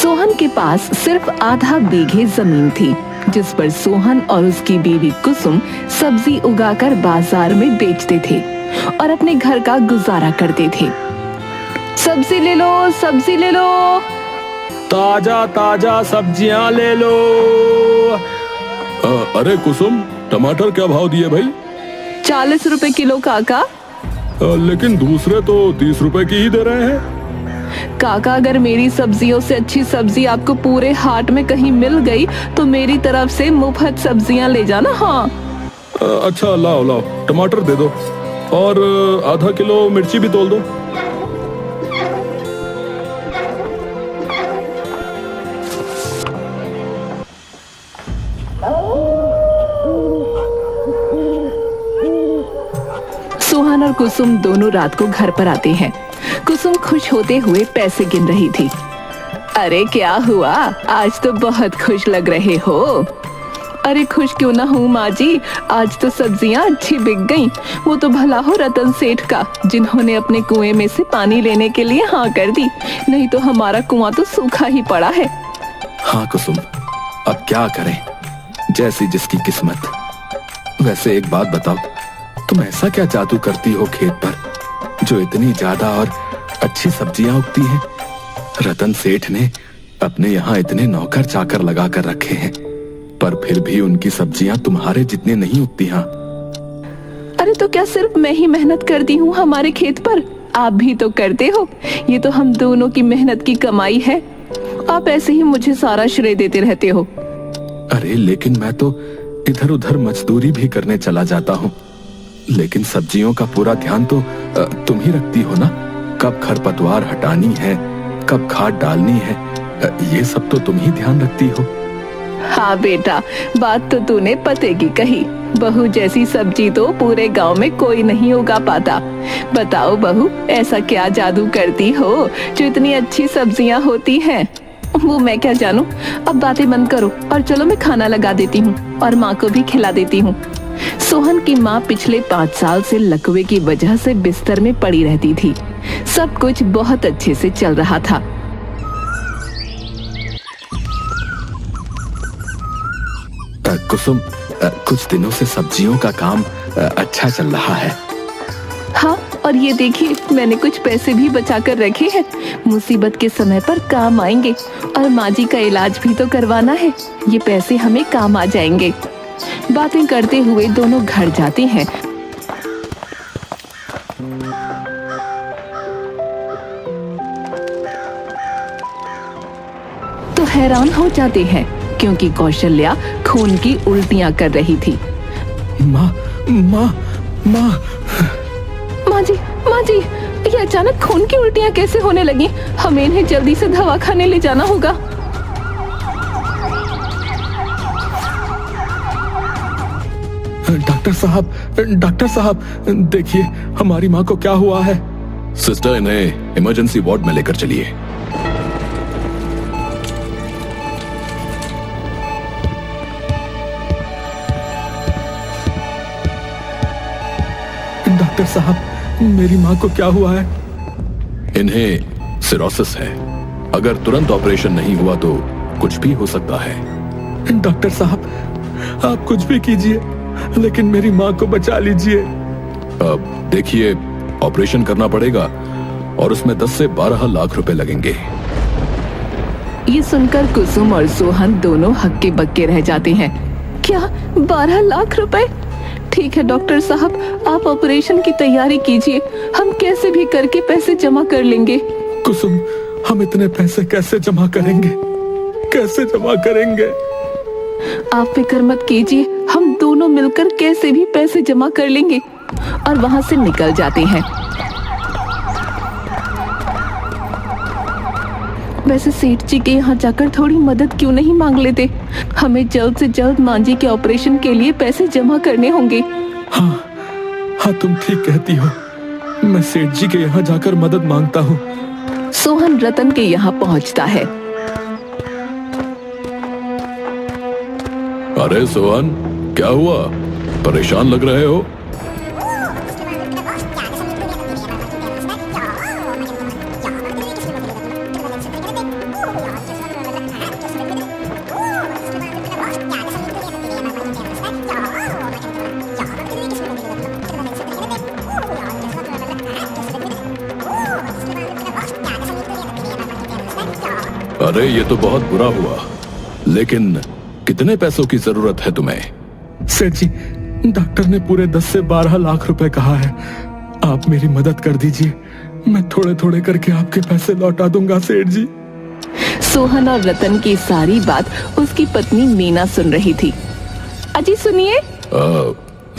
सोहन के पास सिर्फ आधा बीघे जमीन थी, जिस पर सोहन और उसकी बीवी कुसुम सब्जी उगाकर बाजार में बेचते थे और अपने घर का गुजारा करते थे। सब्जी ले लो, सब्जी ले लो, ताजा ताजा सब्जियां ले लो। अरे कुसुम, टमाटर क्या भाव दिए भाई? 40 रुपए किलो काका। लेकिन दूसरे तो 30 रुपए की ही दे रहे हैं। काका, अगर मेरी सब्जियों से अच्छी सब्जी आपको पूरे हाट में कहीं मिल गई तो मेरी तरफ से मुफ्त सब्जियां ले जाना। हाँ अच्छा, लाओ लाओ, टमाटर दे दो और आधा किलो मिर्ची भी तोल दो। सोहन और कुसुम दोनों रात को घर पर आते हैं। कुसुम खुश होते हुए पैसे गिन रही थी। अरे क्या हुआ, आज तो बहुत खुश लग रहे हो। अरे खुश क्यों ना हूँ माँ जी, आज तो सब्जियाँ अच्छी बिक गईं। वो तो भला हो रतन सेठ का, जिन्होंने अपने कुएं में से पानी लेने के लिए हाँ कर दी, नहीं तो हमारा कुआं तो सूखा ही पड़ा है। हाँ कुसुम, अब क्या करें, जैसी जिसकी किस्मत। वैसे एक बात बताओ, तुम ऐसा क्या जादू करती हो खेत पर जो इतनी ज्यादा और अच्छी सब्जियां उगती हैं? रतन सेठ ने अपने यहाँ इतने नौकर चाकर लगा कर रखे हैं, पर फिर भी उनकी सब्जियां तुम्हारे जितने नहीं उगती। हाँ, अरे तो क्या सिर्फ मैं ही मेहनत करती हूँ हमारे खेत पर? आप भी तो करते हो। ये तो हम दोनों की मेहनत की कमाई है। आप ऐसे ही मुझे सारा श्रेय देते रहते हो। अरे लेकिन मैं तो इधर उधर मजदूरी भी करने चला जाता हूँ, लेकिन सब्जियों का पूरा ध्यान तो तुम ही रखती हो ना। कब खरपतवार हटानी है, कब खाद डालनी है, ये सब तो तुम ही ध्यान रखती हो। हाँ बेटा, बात तो तूने पते की कही। बहू जैसी सब्जी तो पूरे गांव में कोई नहीं उगा पाता। बताओ बहू, ऐसा क्या जादू करती हो जो इतनी अच्छी सब्जियां होती हैं? वो मैं क्या जानूं। अब बातें बंद करो और चलो मैं खाना लगा देती हूँ और माँ को भी खिला देती हूँ। सोहन की माँ पिछले 5 साल से लकवे की वजह से बिस्तर में पड़ी रहती थी। सब कुछ बहुत अच्छे से चल रहा था। कुसुम, कुछ दिनों से सब्जियों का काम अच्छा चल रहा है। हाँ, और ये देखिए, मैंने कुछ पैसे भी बचा कर रखे हैं। मुसीबत के समय पर काम आएंगे और माँ जी का इलाज भी तो करवाना है। ये पैसे हमें काम आ जाएंगे। बातें करते हुए दोनों घर जाते हैं। तो हैरान हो जाते हैं क्योंकि कौशल्या खून की उल्टियां कर रही थी। माँ, माँ, माँ, माँ जी, ये अचानक खून की उल्टियां कैसे होने लगी? हमें इन्हें जल्दी से दवाखाने ले जाना होगा। डॉक्टर साहब, देखिए हमारी माँ को क्या हुआ है। सिस्टर, इन्हें इमरजेंसी वार्ड में लेकर चलिए। डॉक्टर साहब, मेरी माँ को क्या हुआ है? इन्हें सिरोसिस है। अगर तुरंत ऑपरेशन नहीं हुआ तो कुछ भी हो सकता है। डॉक्टर साहब, आप कुछ भी कीजिए, लेकिन मेरी माँ को बचा लीजिए। अब देखिए, ऑपरेशन करना पड़ेगा और उसमें 10 से 12 लाख रुपए लगेंगे। ये सुनकर कुसुम और सोहन दोनों हक्के बक्के रह जाते हैं। क्या 12 लाख रुपए? ठीक है डॉक्टर साहब, आप ऑपरेशन की तैयारी कीजिए। हम कैसे भी करके पैसे जमा कर लेंगे। कुसुम, हम इतने पैसे कैसे जमा करेंगे? कैसे जमा करेंगे? आप फिक्र मत कीजिए, हम दोनों मिलकर कैसे भी पैसे जमा कर लेंगे। और वहां से निकल जाते हैं। वैसे सेठ जी के यहाँ जाकर थोड़ी मदद क्यों नहीं मांग लेते? हमें जल्द से जल्द माँ जी के ऑपरेशन के लिए पैसे जमा करने होंगे। हाँ, तुम ठीक कहती हो। मैं सेठ जी के यहाँ जाकर मदद मांगता हूँ। सोहन रतन के यहाँ पहुँचता है। अरे सोहन, क्या हुआ? परेशान लग रहे हो? अरे ये तो बहुत बुरा हुआ, लेकिन कितने पैसों की जरूरत है तुम्हें? सेठ जी, डॉक्टर ने पूरे 10 से 12 लाख रुपए कहा है। आप मेरी मदद कर दीजिए, मैं थोड़े थोड़े करके आपके पैसे लौटा दूंगा सेठ जी। सोहन और रतन की सारी बात उसकी पत्नी मीना सुन रही थी। अजी सुनिए।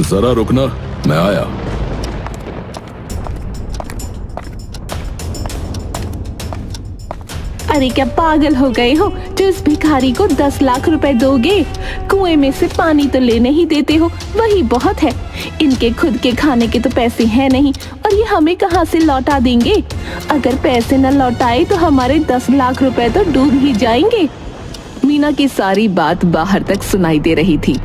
जरा रुकना, मैं आया। अरे क्या पागल हो गए हो जो इस भिखारी को 10 लाख रुपए दोगे? कुएं में से पानी तो लेने ही देते हो, वही बहुत है। इनके खुद के खाने के तो पैसे हैं नहीं, और ये हमें कहाँ से लौटा देंगे? अगर पैसे न लौटाए तो हमारे 10 लाख रुपए तो डूब ही जाएंगे। मीना की सारी बात बाहर तक सुनाई दे रही थी।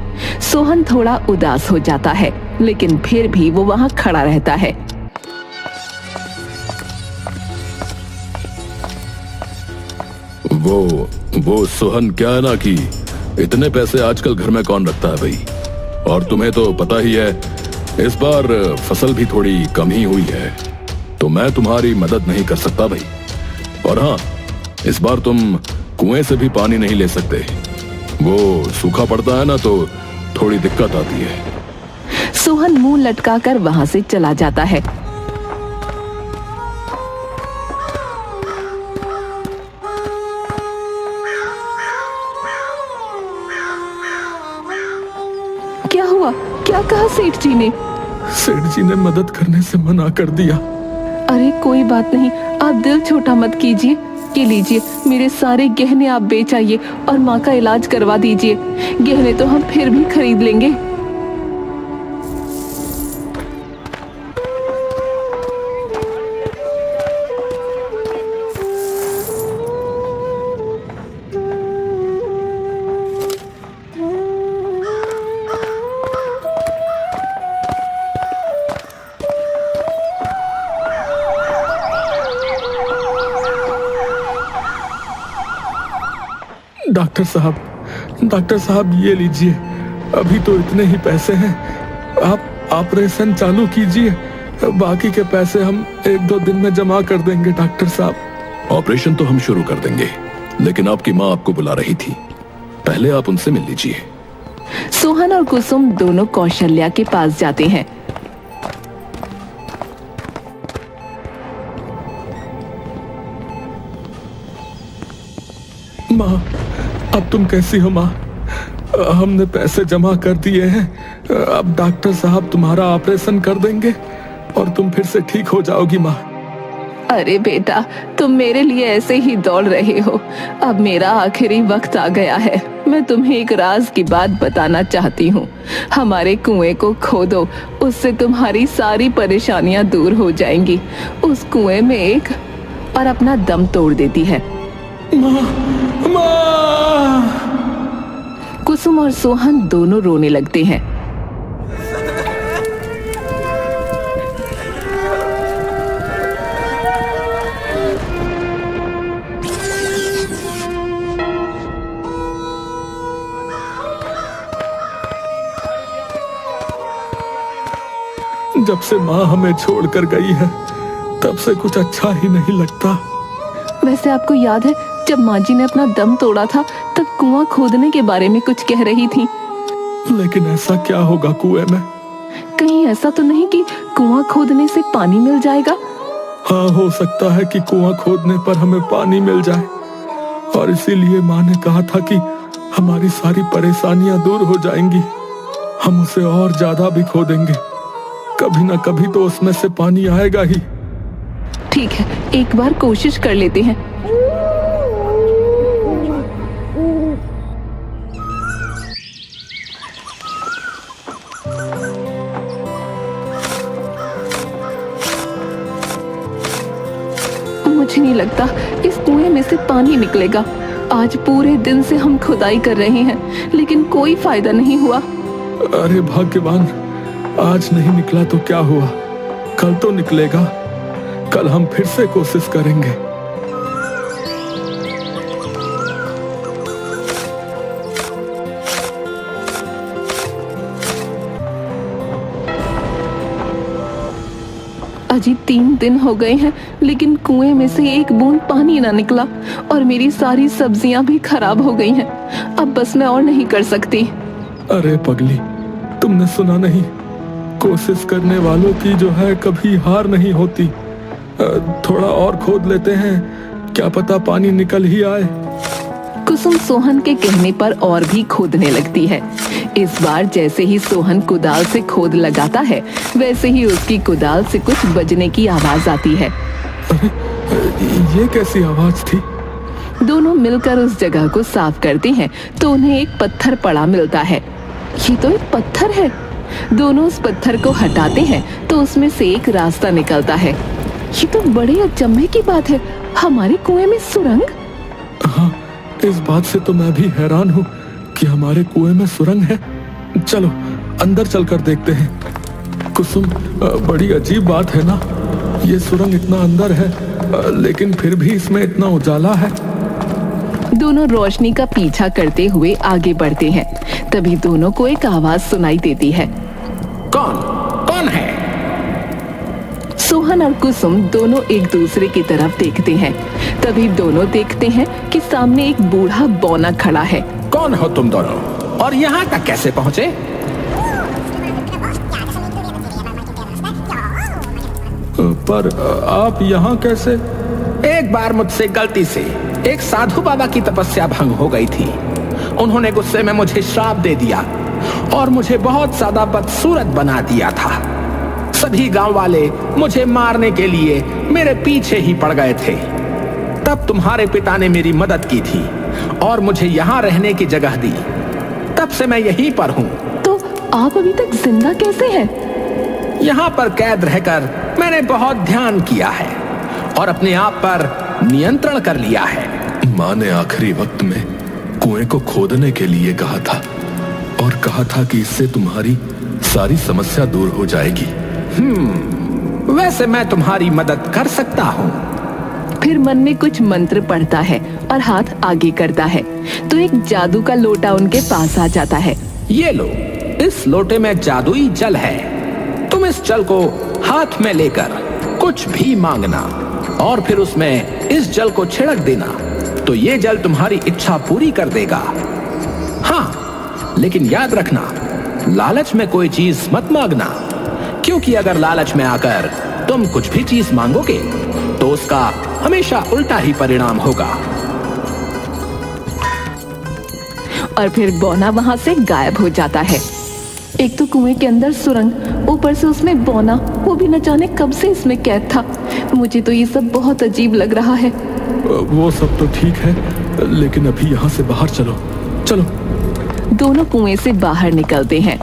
सोहन थोड़ा उदास हो जाता है, लेकिन फिर भी वो वहाँ खड़ा रहता है। वो सोहन क्या है ना कि इतने पैसे आजकल घर में कौन रखता है भाई। और तुम्हें तो पता ही है, इस बार फसल भी थोड़ी कम ही हुई है, तो मैं तुम्हारी मदद नहीं कर सकता भाई। और हाँ, इस बार तुम कुएं से भी पानी नहीं ले सकते, वो सूखा पड़ता है ना, तो थोड़ी दिक्कत आती है। सोहन मुंह लटकाकर वहां से चला जाता है। क्या हुआ? क्या कहा सेठ जी ने? सेठ जी ने मदद करने से मना कर दिया। अरे कोई बात नहीं, आप दिल छोटा मत कीजिए। ये लीजिए, मेरे सारे गहने आप बेच आइए और माँ का इलाज करवा दीजिए। गहने तो हम फिर भी खरीद लेंगे। डॉक्टर साहब ये लीजिए, अभी तो इतने ही पैसे हैं, आप ऑपरेशन चालू कीजिए, बाकी के पैसे हम 1-2 दिन में जमा कर देंगे। डॉक्टर साहब, ऑपरेशन तो हम शुरू कर देंगे, लेकिन आपकी माँ आपको बुला रही थी, पहले आप उनसे मिल लीजिए। सोहन और कुसुम दोनों कौशल्या के पास जाते हैं। माँ, अब तुम कैसी हो माँ? हमने पैसे जमा कर दिए हैं, अब डॉक्टर साहब तुम्हारा ऑपरेशन कर देंगे और तुम फिर से ठीक हो जाओगी माँ। अरे बेटा, तुम मेरे लिए ऐसे ही दौड़ रहे हो। अब मेरा आखिरी वक्त आ गया है। मैं तुम्हें एक राज की बात बताना चाहती हूँ। हमारे कुएं को खोदो, उससे तुम्हारी सारी परेशानियां दूर हो जाएंगी। उस कुएं में एक और अपना दम तोड़ देती है। माँ, माँ! कुसुम और सोहन दोनों रोने लगते हैं। जब से माँ हमें छोड़कर गई है, तब से कुछ अच्छा ही नहीं लगता। वैसे आपको याद है, जब माँ जी ने अपना दम तोड़ा था, तब कुआं खोदने के बारे में कुछ कह रही थी। लेकिन ऐसा क्या होगा कुएं में? कहीं ऐसा तो नहीं कि कुआं खोदने से पानी मिल जाएगा? हाँ, हो सकता है कि कुआं खोदने पर हमें पानी मिल जाए, और इसीलिए माँ ने कहा था कि हमारी सारी परेशानियां दूर हो जाएंगी। हम उसे और ज्यादा भी खोदेंगे, कभी ना कभी तो उसमें से पानी आएगा ही। ठीक है, एक बार कोशिश कर लेते हैं। मुझे नहीं लगता इस कुएं में से पानी निकलेगा। आज पूरे दिन से हम खुदाई कर रहे हैं, लेकिन कोई फायदा नहीं हुआ। अरे भाग्यवान, आज नहीं निकला तो क्या हुआ, कल तो निकलेगा। कल हम फिर से कोशिश करेंगे। अजी 3 दिन हो गए हैं, लेकिन कुएं में से एक बूंद पानी ना निकला और मेरी सारी सब्जियां भी खराब हो गई हैं। अब बस मैं और नहीं कर सकती। अरे पगली, तुमने सुना नहीं, कोशिश करने वालों की जो है कभी हार नहीं होती। थोड़ा और खोद लेते हैं, क्या पता पानी निकल ही आए। कुसुम सोहन के कहने पर और भी खोदने लगती है। इस बार जैसे ही सोहन कुदाल से खोद लगाता है, वैसे ही उसकी कुदाल से कुछ बजने की आवाज आती है। अरे ये कैसी आवाज थी? दोनों मिलकर उस जगह को साफ करते हैं तो उन्हें एक पत्थर पड़ा मिलता है। ये तो एक पत्थर है। दोनों उस पत्थर को हटाते हैं तो उसमें से एक रास्ता निकलता है। ये तो बड़े अचंभे की बात है, हमारे कुएं में सुरंग। हाँ, इस बात से तो मैं भी हैरान हूँ कि हमारे कुएं में सुरंग है। चलो अंदर चलकर देखते हैं। कुसुम, बड़ी अजीब बात है ना, ये सुरंग इतना अंदर है लेकिन फिर भी इसमें इतना उजाला है। दोनों रोशनी का पीछा करते हुए आगे बढ़ते हैं। तभी दोनों को एक आवाज सुनाई देती है। कौन है? सोहन और कुसुम दोनों एक दूसरे की तरफ देखते हैं। तभी दोनों देखते हैं कि सामने एक बूढ़ा बौना खड़ा है। कौन हो तुम दोनों और यहाँ तक कैसे पहुँचे? पर आप यहाँ कैसे? एक बार मुझसे गलती से एक साधु बाबा की तपस्या भंग हो गई थी। उन्होंने गुस्से में मुझे श्राप दे दिया और मुझे बहुत ज्यादा बदसूरत बना दिया था। सभी गांव वाले मुझे मारने के लिए मेरे पीछे ही पड़ गए थे। तब तुम्हारे पिता ने मेरी मदद की थी और मुझे यहाँ रहने की जगह दी। तब से मैं यहीं पर हूँ। तो आप अभी तक जिंदा कैसे हैं? यहाँ पर कैद रहकर मैंने बहुत ध्यान किया है और अपने आप पर नियंत्रण कर लिया है। माँ ने आखिरी वक्त में कुएं को खोदने के लिए कहा था और कहा था कि इससे तुम्हारी सारी समस्या दूर हो जाएगी। वैसे मैं तुम्हारी मदद कर सकता हूँ। फिर मन में कुछ मंत्र पढ़ता है और हाथ आगे करता है तो एक जादू का लोटा उनके पास आ जाता है। ये लो, इस लोटे में जादुई जल है। तुम इस जल को हाथ में लेकर कुछ भी मांगना और फिर उसमें इस जल को छिड़क देना, तो ये जल तुम्हारी इच्छा पूरी कर देगा। हाँ, लेकिन याद रखना, लालच में कोई चीज मत मांगना, क्योंकि अगर लालच में आकर तुम कुछ भी चीज मांगोगे तो उसका हमेशा उल्टा ही परिणाम होगा। और फिर बौना वहां से गायब हो जाता है। एक तो कुएं के अंदर सुरंग, ऊपर से उसमें बौना, वो भी न जाने कब से इसमें कैद था। मुझे तो ये सब बहुत अजीब लग रहा है। वो सब तो ठीक है, लेकिन अभी यहाँ से बाहर चलो। चलो। दोनों कुएं से बाहर निकलते हैं।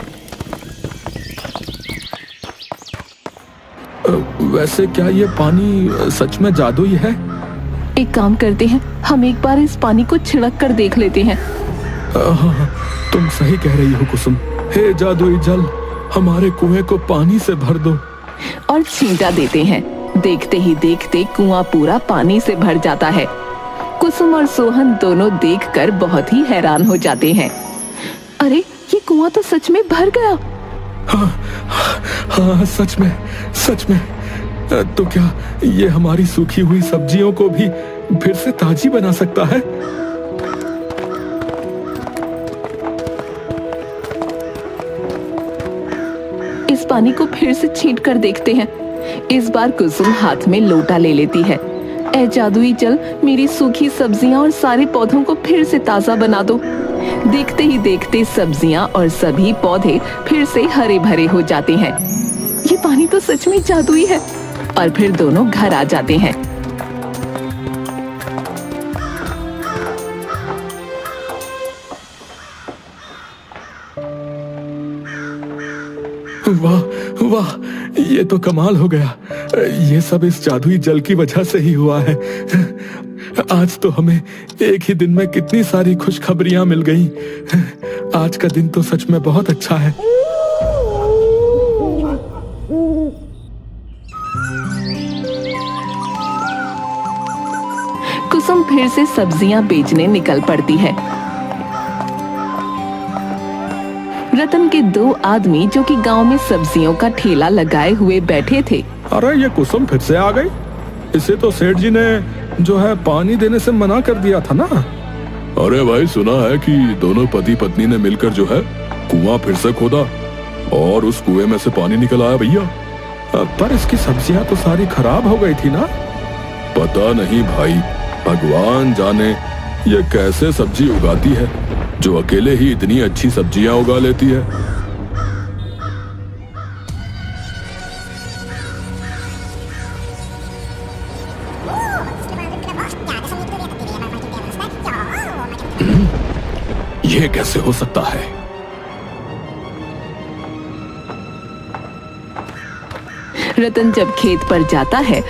वैसे क्या ये पानी सच में जादुई है? एक काम करते हैं, हम एक बार इस पानी को छिड़क कर देख लेते हैं। हाँ, तुम सही कह रही हो कुसुम। हे जादुई जल, हमारे कुएं को पानी से भर दो। और छींटा देते हैं। देखते ही देखते कुआं पूरा पानी से भर जाता है। कुसुम और सोहन दोनों देखकर बहुत ही हैरान हो जाते हैं। अरे, ये कुआं तो सच में भर गया। हाँ, सच में। तो क्या ये हमारी सूखी हुई सब्जियों को भी फिर से ताजी बना सकता है? इस पानी को फिर से छींट कर देखते हैं। इस बार कुसुम हाथ में लोटा ले लेती है। ऐ जादुई जल, मेरी सूखी सब्जियां और सारे पौधों को फिर से ताजा बना दो। देखते ही देखते सब्जियां और सभी पौधे फिर से हरे भरे हो जाते हैं। ये पानी तो सच में जादुई है। और फिर दोनों घर आ जाते हैं। वाह वाह, ये तो कमाल हो गया। ये सब इस जादुई जल की वजह से ही हुआ है। आज तो हमें एक ही दिन में कितनी सारी खुशखबरियां मिल गई। आज का दिन तो सच में बहुत अच्छा है। कुसुम फिर से सब्जियां बेचने निकल पड़ती है। रतन के दो आदमी जो कि गांव में सब्जियों का ठेला लगाए हुए बैठे थे, अरे ये कुसुम फिर से आ गई। इसे तो सेठ जी ने जो है पानी देने से मना कर दिया था ना। अरे भाई, सुना है कि दोनों पति पत्नी ने मिलकर जो है कुआं फिर से खोदा और उस कुएं में से पानी निकल आया भैया। पर इसकी सब्जियां तो सारी खराब हो गई थी ना। पता नहीं भाई, भगवान जाने ये कैसे सब्जी उगाती है जो अकेले ही इतनी अच्छी सब्जियां उगा लेती है। ये कैसे हो सकता है? रतन जब खेत पर जाता है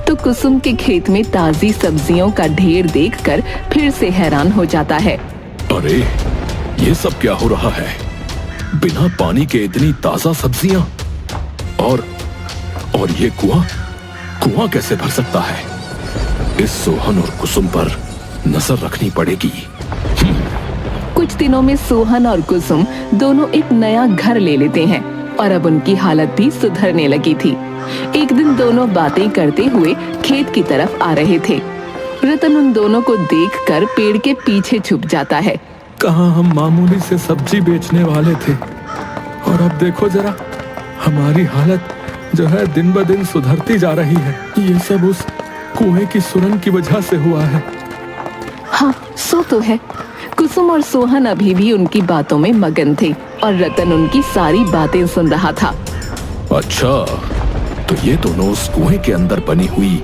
तो कुसुम के खेत में ताजी सब्जियों का ढेर देखकर फिर से हैरान हो जाता है। अरे ये सब क्या हो रहा है? बिना पानी के इतनी ताजा सब्जियां और ये कुआं कैसे भर सकता है? इस सोहन और कुसुम पर नजर रखनी पड़ेगी। कुछ दिनों में सोहन और कुसुम दोनों एक नया घर ले लेते हैं और अब उनकी हालत भी सुधरने लगी थी। एक दिन दोनों बातें करते हुए खेत की तरफ आ रहे थे। रतन उन दोनों को देखकर पेड़ के पीछे छुप जाता है। कहाँ हम मामूली से सब्जी बेचने वाले थे और अब देखो जरा, हमारी हालत जो है दिन ब दिन सुधरती जा रही है। ये सब उस कुएं की सुरंग की वजह से हुआ है। हाँ, सो तो है। कुसुम और सोहन अभी भी उनकी बातों में मगन थे और रतन उनकी सारी बातें सुन रहा था। अच्छा, तो ये दोनों उस कुएं के अंदर बनी हुई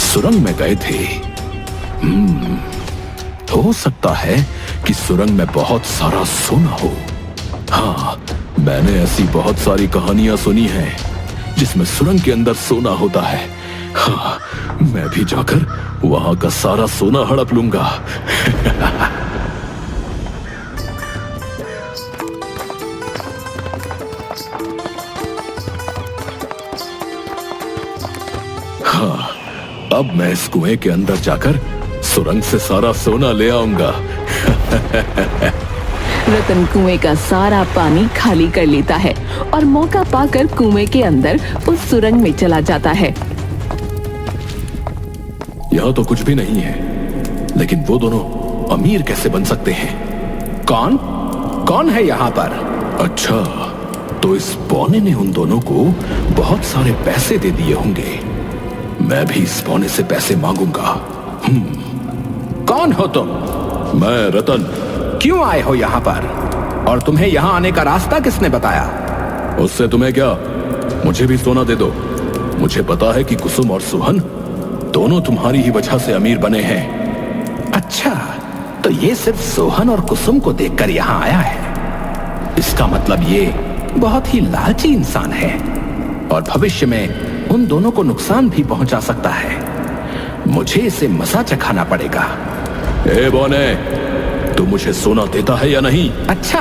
सुरंग में गए थे। हो सकता है कि सुरंग में बहुत सारा सोना हो। हाँ, मैंने ऐसी बहुत सारी कहानियां सुनी हैं जिसमें सुरंग के अंदर सोना होता है। हाँ, मैं भी जाकर वहां का सारा सोना हड़प लूंगा। हाँ, अब मैं इस कुएं के अंदर जाकर सुरंग से सारा सोना ले आऊंगा। रतन कुएं का सारा पानी खाली कर लेता है और मौका पाकर कुएं के अंदर उस सुरंग में चला जाता है। यहाँ तो कुछ भी नहीं है, लेकिन वो दोनों अमीर कैसे बन सकते हैं? कौन है यहाँ पर? अच्छा, तो इस पौने ने उन दोनों को बहुत सारे पैसे दे दिए होंगे। मैं भी इस पौने से पैसे मांगूंगा। कौन हो तुम? मैं रतन। क्यों आए हो यहाँ पर? और तुम्हें यहाँ आने का रास्ता किसने बताया? उससे तुम्हें क्या? मुझे भी सोना दे दो। मुझे पता है कि कुसुम और सोहन दोनों तुम्हारी ही वजह से अमीर बने हैं। अच्छा, तो ये सिर्फ सोहन और कुसुम को देखकर यहाँ आया है। इसका मतलब ये बहुत ही लालची इंसान है और भविष्य में उन दोनों को नुकसान भी पहुंचा सकता है। मुझे इसे मजा चखाना पड़ेगा। ए बोने, तू मुझे सोना देता है या नहीं? अच्छा,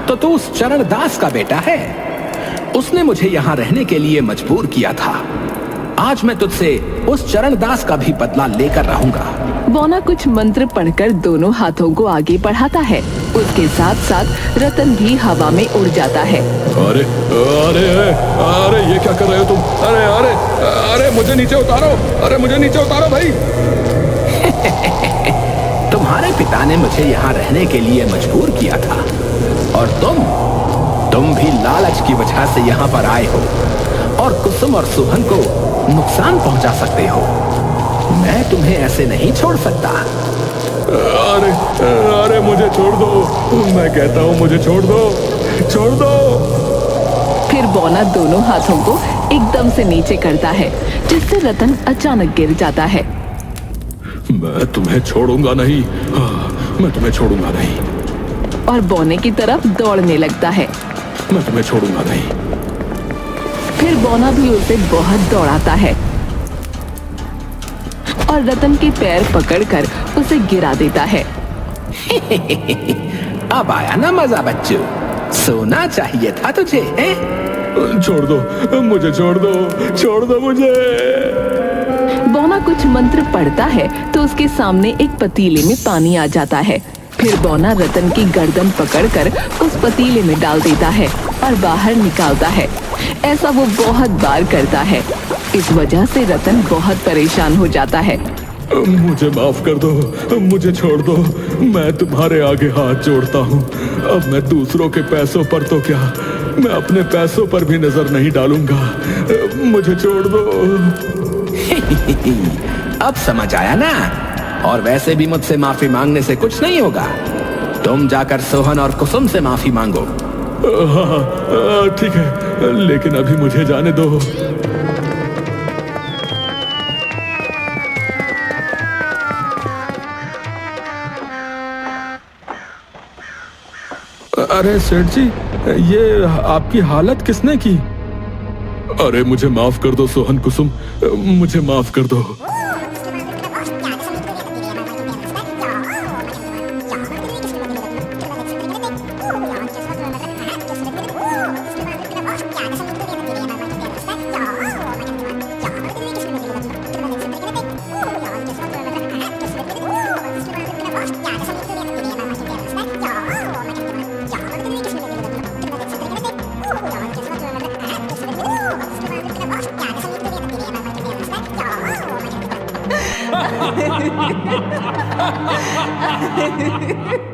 तो तू उस चरण दास का बेटा है। उसने मुझे यहाँ रहने के लिए मजबूर किया था। आज मैं तुझसे उस चरण दास का भी बदला लेकर रहूंगा। बोना कुछ मंत्र पढ़कर दोनों हाथों को आगे बढ़ाता है। उसके साथ साथ रतन भी हवा में उड़ जाता है। अरे अरे अरे, ये क्या कर रहे हो तुम? अरे अरे अरे, मुझे नीचे उतारो। अरे मुझे नीचे उतारो भाई। तुम्हारे पिता ने मुझे यहाँ रहने के लिए मजबूर किया था और तुम भी लालच की वजह से यहाँ पर आए हो और कुसुम और सोहन को नुकसान पहुंचा सकते हो। मैं तुम्हें ऐसे नहीं छोड़ सकता। अरे अरे, मुझे छोड़ दो। मैं कहता हूँ मुझे छोड़ दो, छोड़ दो। फिर बौना दोनों हाथों को एकदम से नीचे करता है, जिससे रतन अचानक गिर जाता है। मैं तुम्हें छोड़ूंगा नहीं। हाँ, मैं तुम्हें छोड़ूंगा नहीं। और बौने की तरफ दौड़ने लगता है। मैं तुम्हें छोड़ूंगा नहीं। फिर बौना भी उसे बहुत दौड़ाता है और रतन के पैर पकड़कर उसे गिरा देता है। अब आया ना मजा बच्चू? सोना चाहिए था तुझे, हैं? छोड़ दो मुझे, छोड़ दो, छोड़ दो मुझे। बौना कुछ मंत्र पढ़ता है तो उसके सामने एक पतीले में पानी आ जाता है। फिर बौना रतन की गर्दन पकड़कर उस पतीले में डाल देता है और बाहर निकालता है। ऐसा वो बहुत बार करता है। इस वजह से रतन बहुत परेशान हो जाता है। मुझे माफ कर दो, मुझे छोड़ दो। मैं तुम्हारे आगे हाथ जोड़ता हूँ। अब मैं दूसरों के पैसों पर तो क्या, मैं अपने पैसों पर भी नजर नहीं डालूंगा। मुझे छोड़ दो। अब समझ आया ना? और वैसे भी मुझसे माफी मांगने से कुछ नहीं होगा। तुम जाकर सोहन और कुसुम से माफी मांगो। हाँ, ठीक है, लेकिन अभी मुझे जाने दो। अरे सेठ जी, ये आपकी हालत किसने की? अरे मुझे माफ कर दो सोहन कुसुम, मुझे माफ कर दो। Ha ha ha ha!